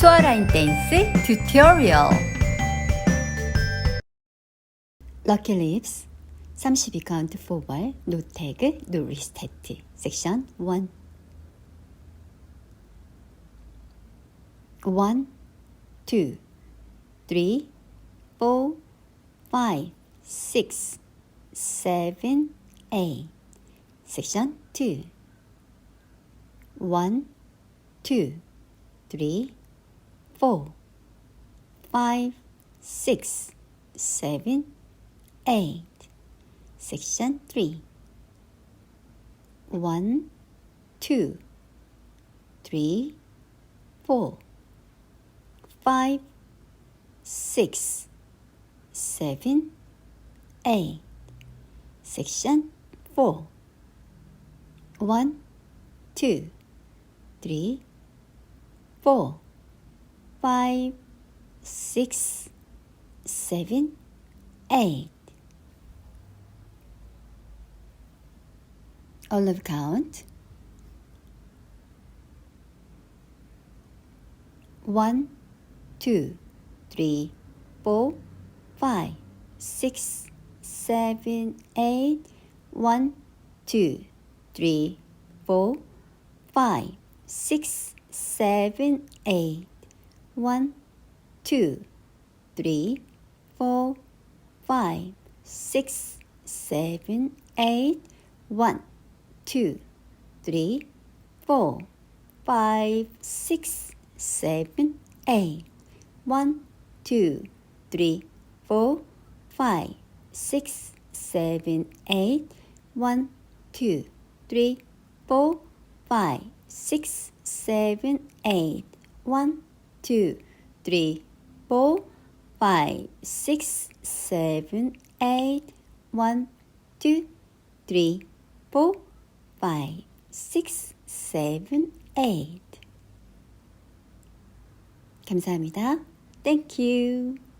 초아라인댄스 튜토리얼 럭키립스 32카운트 4발 노 태그 노 리스타트 섹션 1 1, 2, 3, 4, 5, 6, 7, 8 섹션 2 1, 2, 3, 4, 5, 6, 7, 8 섹션 3 1, 2, 3, 4, 5, 6, 7, 8 섹션 4 1, 2, 3, 4, 5, 6, 7, 8 All of count 1, 2, 3, 4, 5, 6, 7, 8 1, 2, 3, 4, 5, 6, 7, 8 1, 2, 3, 4, 5, 6, 7, 8 1, 2, 3, 4, 5, 6, 7, 8 1, 2, 3, 4, 5, 6, 7, 8 1, 2, 3, 4, 5, 6, 7, 8 1, 2, 3, 4, 5, 6, 7, 8 1, 2, 3, 4, 5, 6, 7, 8 감사합니다. Thank you.